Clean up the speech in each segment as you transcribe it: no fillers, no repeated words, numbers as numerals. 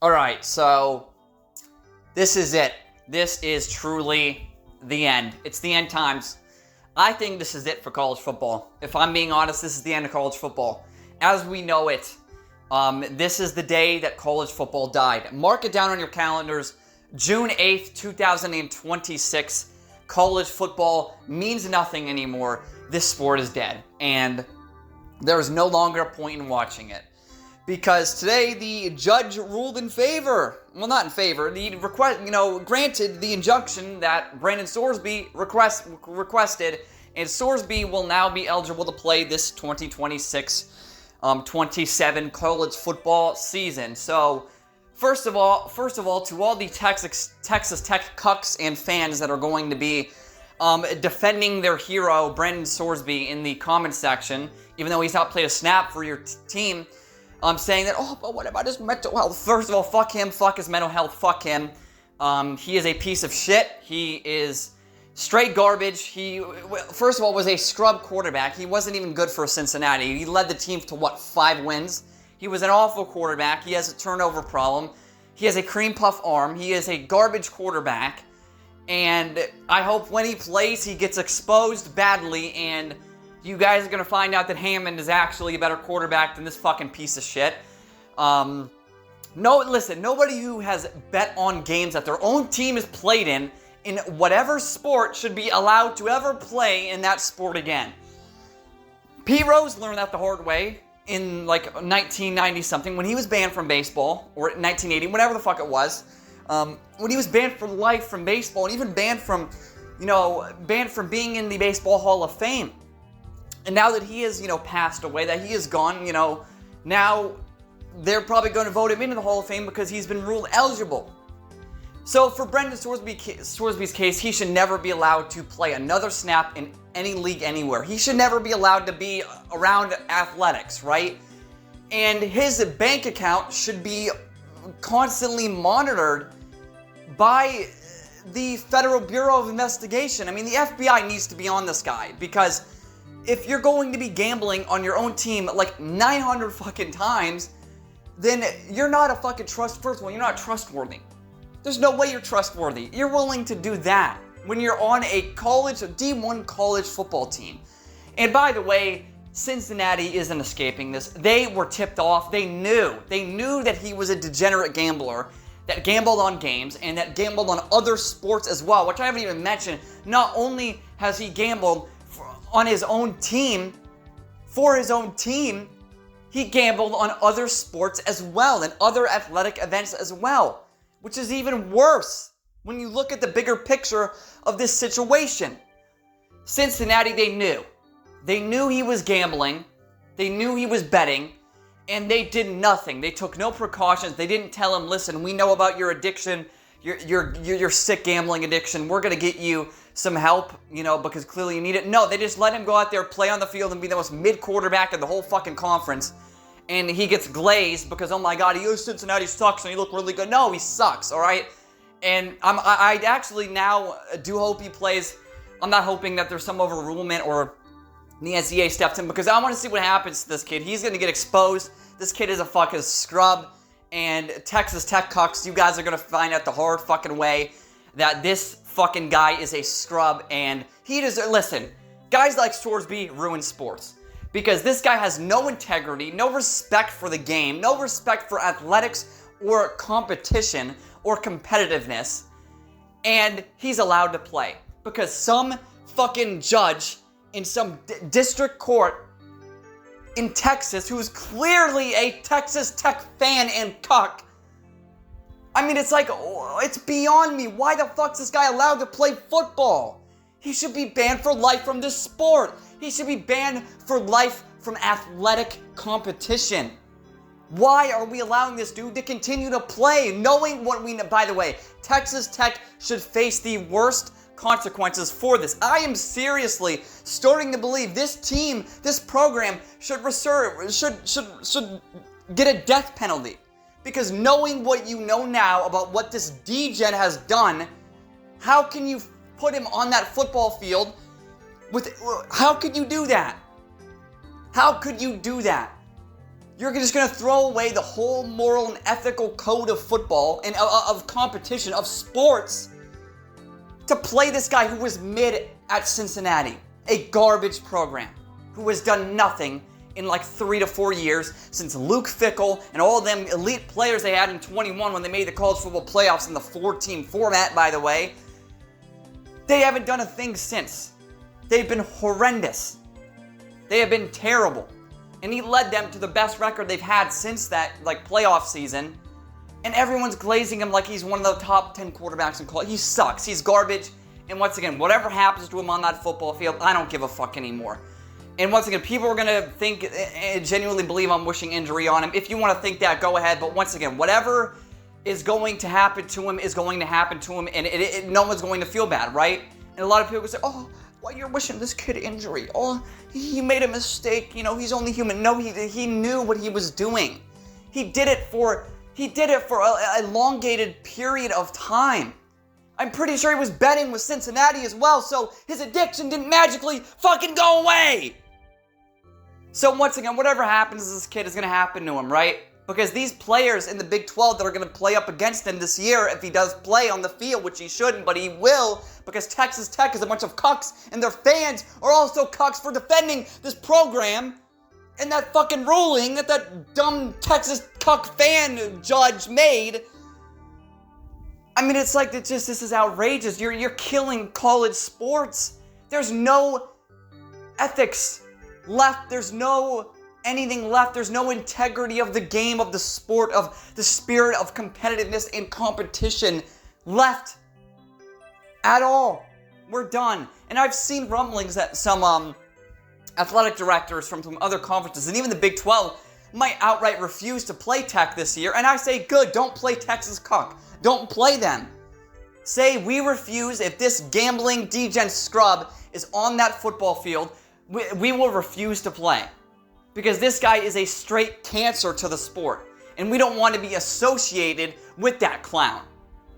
All right, so this is it. This is truly the end. It's the end times. I think this is it for college football. If I'm being honest, this is the end of college football. As we know it, this is the day that college football died. Mark it down on your calendars. June 8th, 2026. College football means nothing anymore. This sport is dead. And there is no longer a point in watching it. Because today the judge ruled in favor. Well, not in favor. He granted the injunction that Brandon Sorsby requested. And Sorsby will now be eligible to play this 2026-27 college football season. So, first of all, to all the Texas Tech cucks and fans that are going to be defending their hero, Brandon Sorsby, in the comment section, even though he's not played a snap for your team, saying that, but what about his mental health? First of all, fuck him, fuck his mental health, fuck him. He is a piece of shit. He is straight garbage. He, first of all, was a scrub quarterback. He wasn't even good for Cincinnati. He led the team to, 5 wins? He was an awful quarterback. He has a turnover problem. He has a cream puff arm. He is a garbage quarterback. And I hope when he plays, he gets exposed badly, and you guys are going to find out that Hammond is actually a better quarterback than this fucking piece of shit. Nobody who has bet on games that their own team is played in whatever sport should be allowed to ever play in that sport again. Pete Rose learned that the hard way in 1990-something when he was banned from baseball, or 1980, whatever the fuck it was. When he was banned for life from baseball, and even banned from being in the Baseball Hall of Fame. And now that he has, passed away, that he is gone, now they're probably going to vote him into the Hall of Fame because he's been ruled eligible. So for Brendan Sorsby's case, he should never be allowed to play another snap in any league anywhere. He should never be allowed to be around athletics, right? And his bank account should be constantly monitored by the Federal Bureau of Investigation. I mean, the FBI needs to be on this guy, because if you're going to be gambling on your own team 900 fucking times, then you're not a fucking first of all, you're not trustworthy. There's no way you're trustworthy. You're willing to do that when you're on a D1 college football team. And by the way, Cincinnati isn't escaping this. They were tipped off. They knew that he was a degenerate gambler that gambled on games and that gambled on other sports as well, which I haven't even mentioned. Not only has he gambled on his own team, for his own team, he gambled on other sports as well and other athletic events as well, which is even worse when you look at the bigger picture of this situation. Cincinnati, they knew. They knew he was gambling. They knew he was betting, and they did nothing. They took no precautions. They didn't tell him, listen, we know about your addiction, your sick gambling addiction. We're going to get you some help, because clearly you need it. No, they just let him go out there, play on the field, and be the most mid-quarterback in the whole fucking conference. And he gets glazed because, oh my God, Cincinnati sucks and he looked really good. No, he sucks, all right? And I actually now do hope he plays. I'm not hoping that there's some overrulement or the NCAA steps in, because I want to see what happens to this kid. He's going to get exposed. This kid is a fucking scrub. And Texas Tech cucks, you guys are going to find out the hard fucking way that this fucking guy is a scrub. And he deserves, listen, guys like Sorsby ruin sports. Because this guy has no integrity, no respect for the game, no respect for athletics or competition or competitiveness. And he's allowed to play. Because some fucking judge in some district court in Texas, who is clearly a Texas Tech fan and cuck. I mean, it's it's beyond me. Why the fuck's this guy allowed to play football? He should be banned for life from this sport. He should be banned for life from athletic competition. Why are we allowing this dude to continue to play, knowing what we know? By the way, Texas Tech should face the worst consequences for this. I am seriously starting to believe this team, this program should get a death penalty, because knowing what you know now about what this degen has done, how can you put him on that football field how could you do that? How could you do that? You're just going to throw away the whole moral and ethical code of football and of competition, of sports, to play this guy who was mid at Cincinnati, a garbage program, who has done nothing in like 3 to 4 years since Luke Fickell and all them elite players they had in 21 when they made the college football playoffs in the 4-team format, by the way. They haven't done a thing since. They've been horrendous. They have been terrible. And he led them to the best record they've had since that playoff season. And everyone's glazing him like he's one of the top 10 quarterbacks in college. He sucks. He's garbage. And once again, whatever happens to him on that football field, I don't give a fuck anymore. And once again, people are going to think, genuinely believe I'm wishing injury on him. If you want to think that, go ahead. But once again, whatever is going to happen to him is going to happen to him. And no one's going to feel bad, right? And a lot of people say, oh, why you're wishing this kid injury? Oh, he made a mistake. You know, he's only human. No, he knew what he was doing. He did it for a elongated period of time. I'm pretty sure he was betting with Cincinnati as well, so his addiction didn't magically fucking go away. So once again, whatever happens to this kid is going to happen to him, right? Because these players in the Big 12 that are going to play up against him this year, if he does play on the field, which he shouldn't, but he will, because Texas Tech is a bunch of cucks, and their fans are also cucks for defending this program, and that fucking ruling that dumb Texas cuck fan judge made. I mean, it's like, this is outrageous. You're killing college sports. There's no ethics left. There's no anything left. There's no integrity of the game, of the sport, of the spirit of competitiveness and competition left at all. We're done. And I've seen rumblings that some athletic directors from some other conferences and even the Big 12 might outright refuse to play Tech this year. And I say, good, don't play Texas cuck. Don't play them. Say, we refuse. If this gambling degen scrub is on that football field, we will refuse to play. Because this guy is a straight cancer to the sport. And we don't want to be associated with that clown.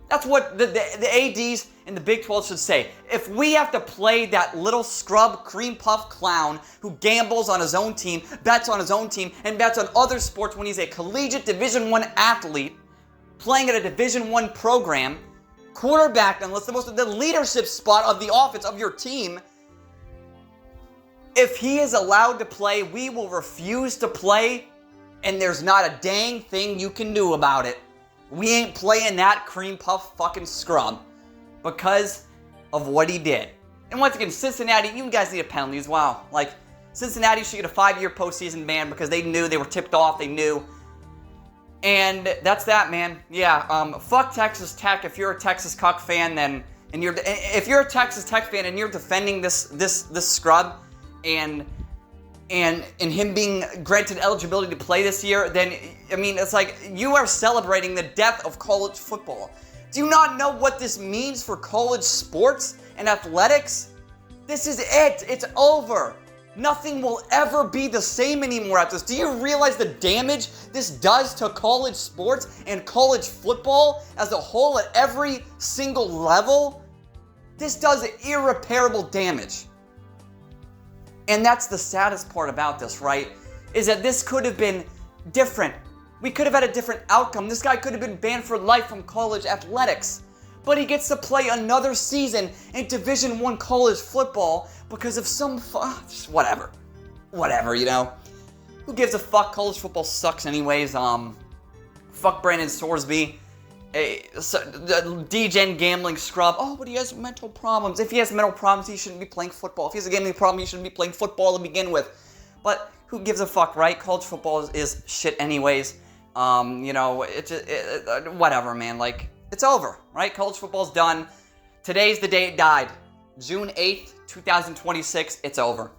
That's what the ADs in the Big 12 should say. If we have to play that little scrub cream puff clown who gambles on his own team, bets on his own team, and bets on other sports when he's a collegiate Division I athlete, playing at a Division I program, quarterback, unless the leadership spot of the offense of your team, if he is allowed to play, we will refuse to play, and there's not a dang thing you can do about it. We ain't playing that cream puff fucking scrub because of what he did. And once again, Cincinnati, you guys need a penalty as well. Like, Cincinnati should get a 5-year postseason ban because they knew, they were tipped off, they knew. And that's that, man. Yeah, fuck Texas Tech. If you're a Texas cuck fan, then, if you're a Texas Tech fan and you're defending this scrub, and him being granted eligibility to play this year, then, I mean, it's like you are celebrating the death of college football. Do you not know what this means for college sports and athletics? This is it. It's over. Nothing will ever be the same anymore after this. Do you realize the damage this does to college sports and college football as a whole at every single level? This does irreparable damage. And that's the saddest part about this, right? Is that this could have been different. We could have had a different outcome. This guy could have been banned for life from college athletics. But he gets to play another season in Division I college football because of some whatever. Whatever, you know? Who gives a fuck? College football sucks anyways. Fuck Brandon Sorsby. The degen gambling scrub. Oh, but he has mental problems. If he has mental problems, he shouldn't be playing football. If he has a gambling problem, he shouldn't be playing football to begin with. But who gives a fuck, right? College football is shit anyways. You know, whatever, man. Like, it's over, right? College football's done. Today's the day it died. June 8th, 2026, it's over.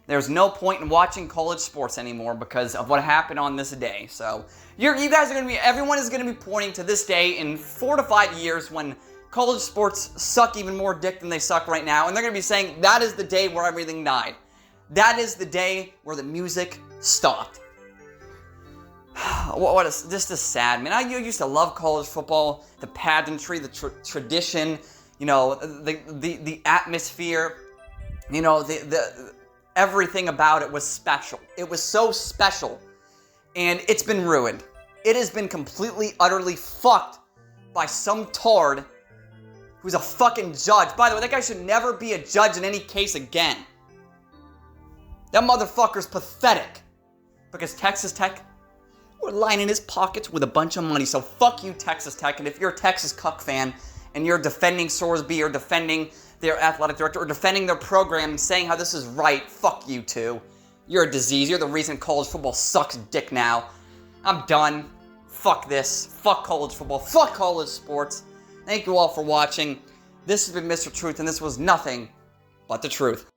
There's no point in watching college sports anymore because of what happened on this day. So, you guys are going to be, everyone is going to be pointing to this day in 4 to 5 years when college sports suck even more dick than they suck right now. And they're going to be saying, that is the day where everything died. That is the day where the music stopped. This is sad, man. I used to love college football, the pageantry, the tradition, you know, the atmosphere, you know, the everything about it was special. It was so special. and it's been ruined. It has been completely, utterly fucked by some tard who's a fucking judge. By the way, that guy should never be a judge in any case again. That motherfucker's pathetic. Because Texas Tech were lining his pockets with a bunch of money. So fuck you, Texas Tech. And if you're a Texas Cuck fan and you're defending Sorsby or defending their athletic director or defending their program and saying how this is right, fuck you too. You're a disease. You're the reason college football sucks dick now. I'm done. Fuck this. Fuck college football. Fuck college sports. Thank you all for watching. This has been Mr. Truth, and this was nothing but the truth.